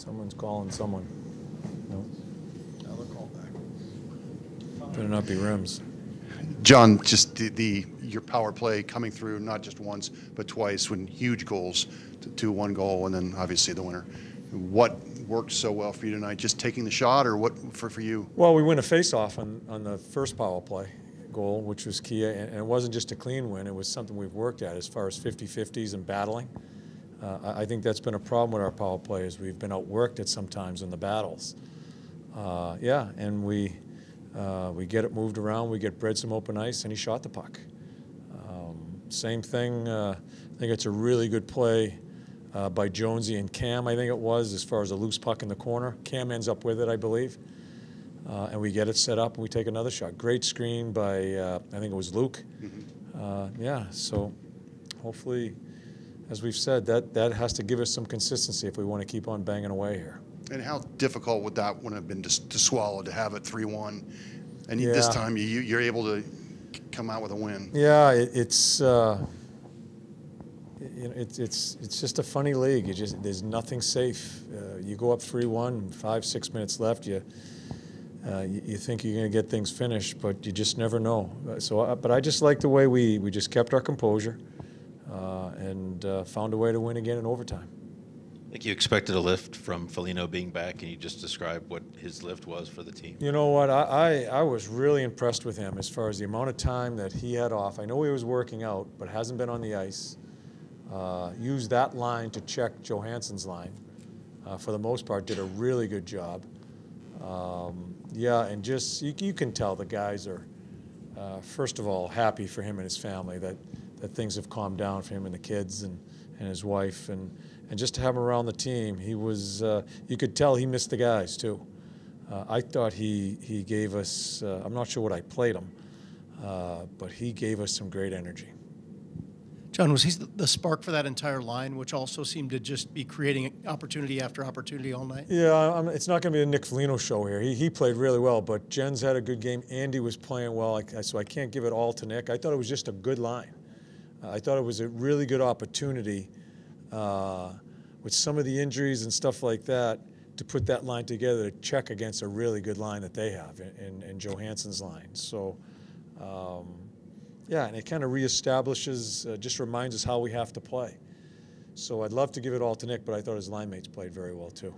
Someone's calling someone. No. Another call back. Better not be rims. John, just your power play coming through not just once but twice, when huge goals to 1 goal, and then obviously the winner. What worked so well for you tonight? Just taking the shot, or what for you? Well, we win a face-off on the first power play goal, which was key, and it wasn't just a clean win. It was something we've worked at as far as 50-50s and battling. I think that's been a problem with our power play, is we've been outworked at sometimes in the battles. Yeah, and we get it moved around, we get bred some open ice, and he shot the puck. Same thing, I think it's a really good play by Jonesy and Cam, I think it was, as far as a loose puck in the corner. Cam ends up with it, I believe. And we get it set up and we take another shot. Great screen by, I think it was Luke. Mm-hmm. Yeah, so hopefully, as we've said, that has to give us some consistency if we want to keep on banging away here. And how difficult would that one have been to swallow, to have it 3-1? And yeah. This time you're able to come out with a win. Yeah, it's just a funny league. There's nothing safe. You go up 3-1, 5-6 minutes left. You think you're going to get things finished, but you just never know. But I just like the way we just kept our composure and found a way to win again in overtime. I think you expected a lift from Foligno being back, and you just described what his lift was for the team. You know what? I was really impressed with him as far as the amount of time that he had off. I know he was working out, but hasn't been on the ice. Used that line to check Johansson's line. For the most part, did a really good job. Yeah, and just you can tell the guys are, first of all, happy for him and his family that things have calmed down for him and the kids and his wife, and just to have him around the team, he was. You could tell he missed the guys too. I thought he gave us. I'm not sure what I played him, but he gave us some great energy. John, was he the spark for that entire line, which also seemed to just be creating opportunity after opportunity all night? Yeah, it's not going to be a Nick Foligno show here. He played really well, but Jens had a good game. Andy was playing well, so I can't give it all to Nick. I thought it was just a good line. I thought it was a really good opportunity with some of the injuries and stuff like that to put that line together to check against a really good line that they have in Johansson's line. So, yeah, and it kind of reestablishes, just reminds us how we have to play. So I'd love to give it all to Nick, but I thought his line mates played very well too.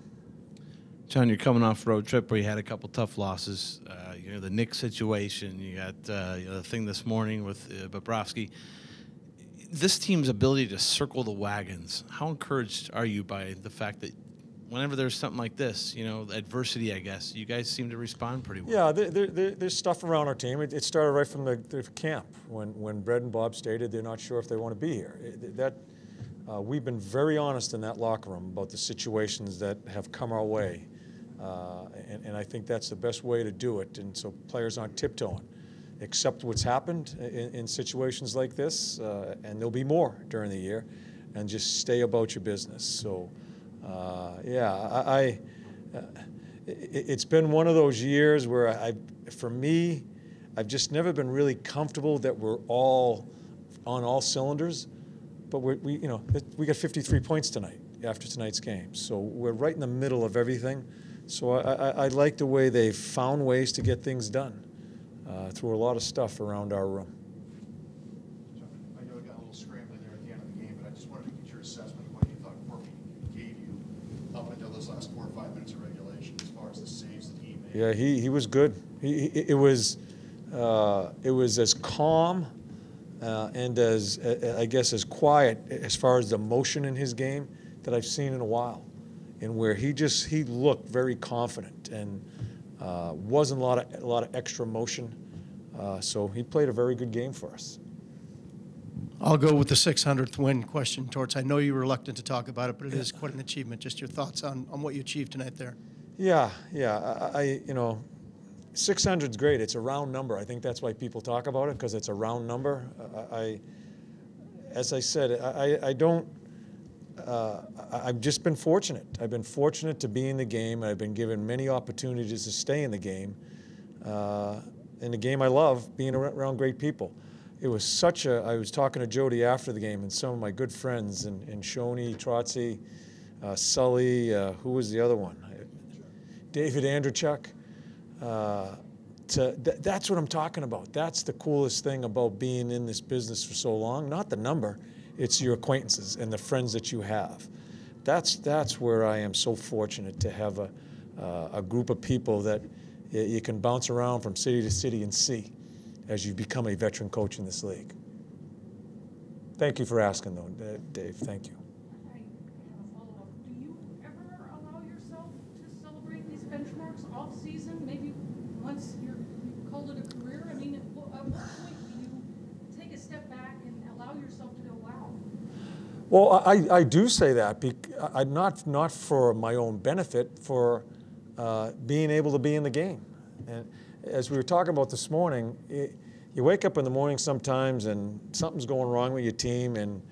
John, you're coming off a road trip where you had a couple tough losses. The Nick situation, you got the thing this morning with Bobrovsky. This team's ability to circle the wagons, how encouraged are you by the fact that whenever there's something like this, adversity, I guess, you guys seem to respond pretty well? Yeah, there's stuff around our team. It started right from the camp when Brett and Bob stated they're not sure if they want to be here. We've been very honest in that locker room about the situations that have come our way, and I think that's the best way to do it, and so players aren't tiptoeing. Accept what's happened in situations like this, and there'll be more during the year, and just stay about your business. So, yeah, it's been one of those years where for me, I've just never been really comfortable that we're all on all cylinders, but we got 53 points tonight after tonight's game, so we're right in the middle of everything. So I like the way they've found ways to get things done. Through a lot of stuff around our room. I know it got a little scrambling there at the end of the game, but I just wanted to get your assessment of what you thought Corky gave you up until those last 4 or 5 minutes of regulation, as far as the saves that he made. Yeah, he was good. It was as calm and as I guess as quiet as far as the motion in his game that I've seen in a while, and where he looked very confident and wasn't a lot of extra motion. So he played a very good game for us. I'll go with the 600th win question, Torts. I know you're reluctant to talk about it, but it is quite an achievement. Just your thoughts on what you achieved tonight there. Yeah. 600 is great. It's a round number. I think that's why people talk about it, because it's a round number. As I said, I've just been fortunate. I've been fortunate to be in the game. I've been given many opportunities to stay in the game. In the game I love, being around great people. It was I was talking to Jody after the game and some of my good friends, and Shoney, Trotzy, Sully, who was the other one? David Andrechuk. That's what I'm talking about. That's the coolest thing about being in this business for so long. Not the number, it's your acquaintances and the friends that you have. That's where I am so fortunate to have a group of people that you can bounce around from city to city and see as you become a veteran coach in this league. Thank you for asking, though, Dave. Thank you. I have a follow-up. Do you ever allow yourself to celebrate these benchmarks off season? Maybe once you've called it a career? I mean, at what point do you take a step back and allow yourself to go, wow? Well, I do say that, not for my own benefit, for being able to be in the game. And as we were talking about this morning, you wake up in the morning sometimes and something's going wrong with your team, and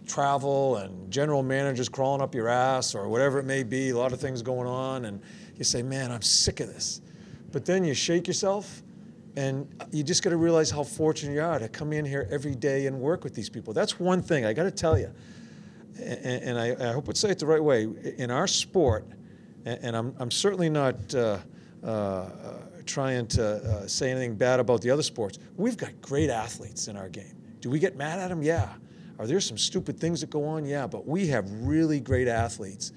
travel and general managers crawling up your ass or whatever it may be, a lot of things going on, and you say, man, I'm sick of this. But then you shake yourself, and you just got to realize how fortunate you are to come in here every day and work with these people. That's one thing I got to tell you, and I hope I say it the right way. In our sport, and I'm certainly not trying to say anything bad about the other sports. We've got great athletes in our game. Do we get mad at them? Yeah. Are there some stupid things that go on? Yeah, but we have really great athletes.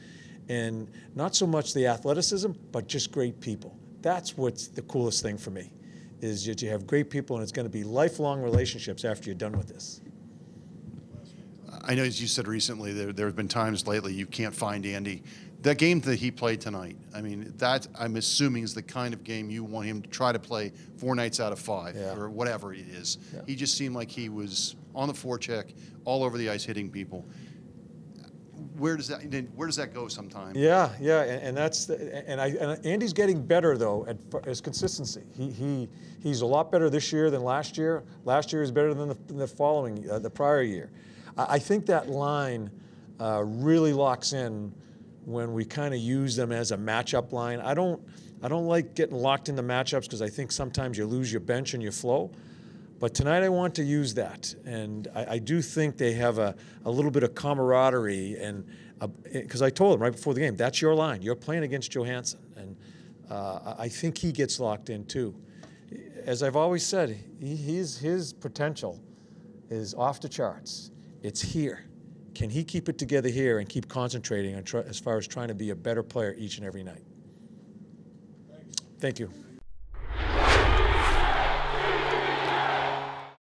And not so much the athleticism, but just great people. That's what's the coolest thing for me, is that you have great people, and it's going to be lifelong relationships after you're done with this. I know, as you said recently, there have been times lately you can't find Andy. That game that he played tonight, I mean, that I'm assuming is the kind of game you want him to try to play 4 nights out of 5, yeah, or whatever it is. Yeah. He just seemed like he was on the forecheck, all over the ice, hitting people. Where does that go sometimes? Yeah, and that's and Andy's getting better though at his consistency. He's a lot better this year than last year. Last year is better than the prior year. I think that line really locks in when we kind of use them as a matchup line. I don't like getting locked into matchups because I think sometimes you lose your bench and your flow. But tonight I want to use that, and I do think they have a little bit of camaraderie, and because I told them right before the game, that's your line. You're playing against Johansson, and I think he gets locked in too. As I've always said, his potential is off the charts. It's here. Can he keep it together here and keep concentrating on as far as trying to be a better player each and every night? Thank you.